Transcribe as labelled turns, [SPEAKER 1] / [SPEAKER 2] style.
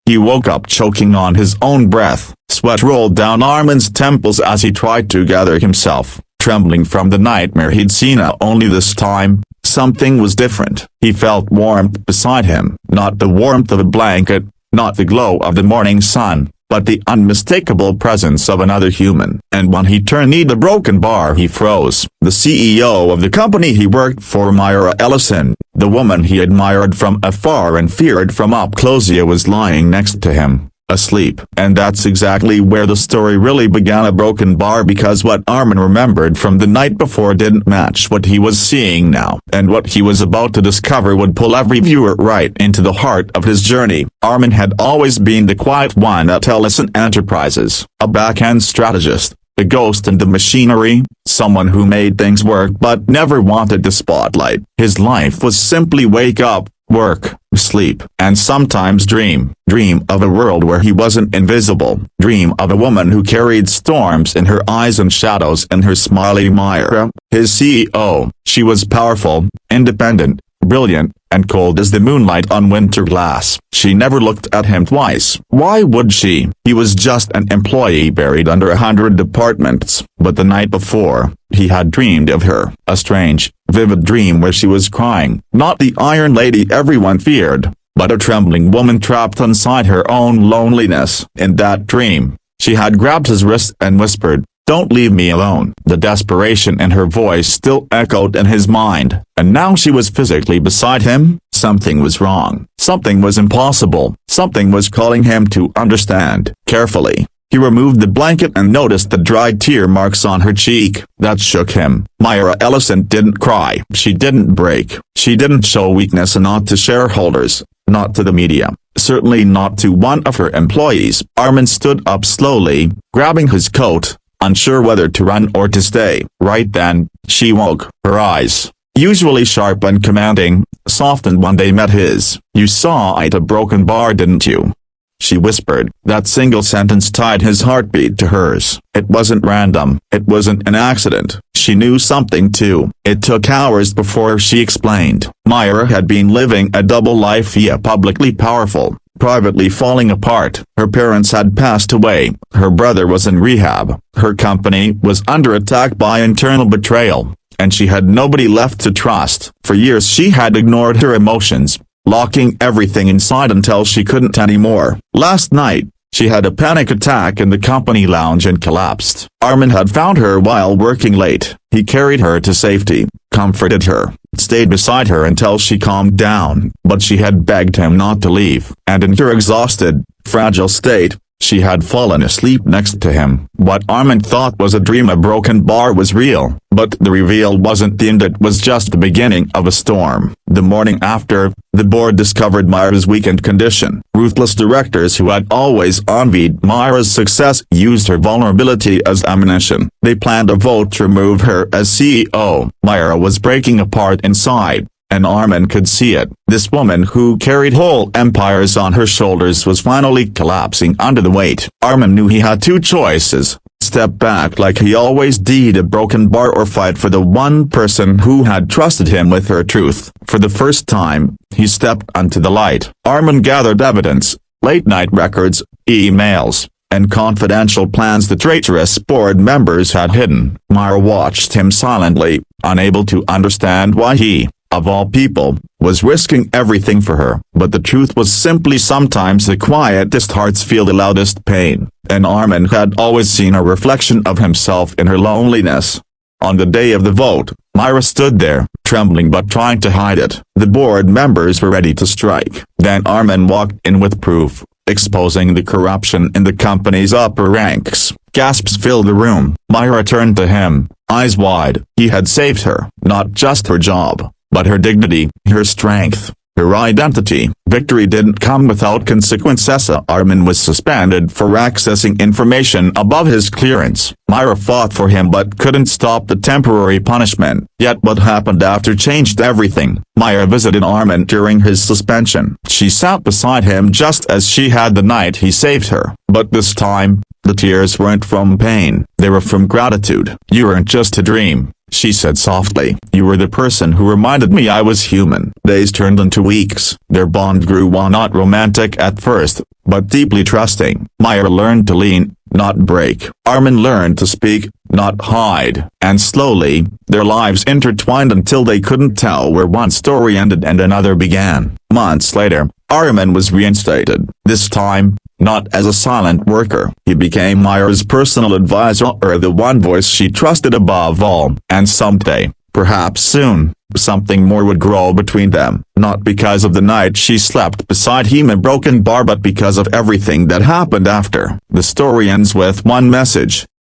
[SPEAKER 1] He woke up choking on his own breath. Sweat rolled down Arman's temples as he tried to gather himself, trembling from the nightmare he'd seen. Only this time, something was different. He felt warmth beside him, not the warmth of a blanket, not the glow of the morning sun, but the unmistakable presence of another human. And when he turned the broken bar, he froze. The CEO of the company he worked for, Myra Ellison, the woman he admired from afar and feared from up close, was lying next to him, asleep. And that's exactly where the story really began. A broken bar, because what Arman remembered from the night before didn't match what he was seeing now. And what he was about to discover would pull every viewer right into the heart of his journey. Arman had always been the quiet one at Ellison Enterprises, a back-end strategist, the ghost in the machinery, someone who made things work but never wanted the spotlight. His life was simply wake up, work, sleep, and sometimes dream. Dream of a world where he wasn't invisible. Dream of a woman who carried storms in her eyes and shadows in her smiley. Myra, his CEO, she was powerful, independent, brilliant, and cold as the moonlight on winter glass. She never looked at him twice. Why would she? He was just an employee buried under 100 departments. But the night before, he had dreamed of her. A strange, vivid dream where she was crying. Not the Iron Lady everyone feared, but a trembling woman trapped inside her own loneliness. In that dream, she had grabbed his wrist and whispered, "Don't leave me alone." The desperation in her voice still echoed in his mind. And now she was physically beside him. Something was wrong. Something was impossible. Something was calling him to understand. Carefully, he removed the blanket and noticed the dried tear marks on her cheek. That shook him. Myra Ellison didn't cry. She didn't break. She didn't show weakness, not to shareholders, not to the media, certainly not to one of her employees. Arman stood up slowly, grabbing his coat, unsure whether to run or to stay. Right then, she woke. Her eyes, usually sharp and commanding, softened when they met his. "You saw it, a broken bar, didn't you?" she whispered. That single sentence tied his heartbeat to hers. It wasn't random. It wasn't an accident. She knew something too. It took hours before she explained. Myra had been living a double life, via publicly powerful, privately falling apart. Her parents had passed away, her brother was in rehab, her company was under attack by internal betrayal, and she had nobody left to trust. For years she had ignored her emotions, locking everything inside until she couldn't anymore. Last night, she had a panic attack in the company lounge and collapsed. Arman had found her while working late. He carried her to safety, comforted her, stayed beside her until she calmed down, but she had begged him not to leave. And in her exhausted, fragile state, she had fallen asleep next to him. What Arman thought was a dream, a broken bar, was real. But the reveal wasn't the end, it was just the beginning of a storm. The morning after, the board discovered Myra's weakened condition. Ruthless directors who had always envied Myra's success used her vulnerability as ammunition. They planned a vote to remove her as CEO. Myra was breaking apart inside, and Arman could see it. This woman who carried whole empires on her shoulders was finally collapsing under the weight. Arman knew he had two choices: step back like he always did, a broken bar, or fight for the one person who had trusted him with her truth. For the first time, he stepped onto the light. Arman gathered evidence, late-night records, emails, and confidential plans the traitorous board members had hidden. Myra watched him silently, unable to understand why he, of all people, was risking everything for her. But the truth was simply, sometimes the quietest hearts feel the loudest pain. And Arman had always seen a reflection of himself in her loneliness. On the day of the vote, Myra stood there, trembling but trying to hide it. The board members were ready to strike. Then Arman walked in with proof, exposing the corruption in the company's upper ranks. Gasps filled the room. Myra turned to him, eyes wide. He had saved her, not just her job, but her dignity, her strength, her identity. Victory didn't come without consequences. Arman was suspended for accessing information above his clearance. Myra fought for him but couldn't stop the temporary punishment. Yet what happened after changed everything. Myra visited Arman during his suspension. She sat beside him just as she had the night he saved her. But this time, the tears weren't from pain. They were from gratitude. "You weren't just a dream," she said softly. "You were the person who reminded me I was human." Days turned into weeks. Their bond grew, while not romantic at first, but deeply trusting. Maya learned to lean, not break. Arman learned to speak, not hide. And slowly, their lives intertwined until they couldn't tell where one story ended and another began. Months later, Arman was reinstated. This time, not as a silent worker. He became Maya's personal advisor, or the one voice she trusted above all. And someday, perhaps soon, something more would grow between them. Not because of the night she slept beside him in a broken bar, but because of everything that happened after. The story ends with one message: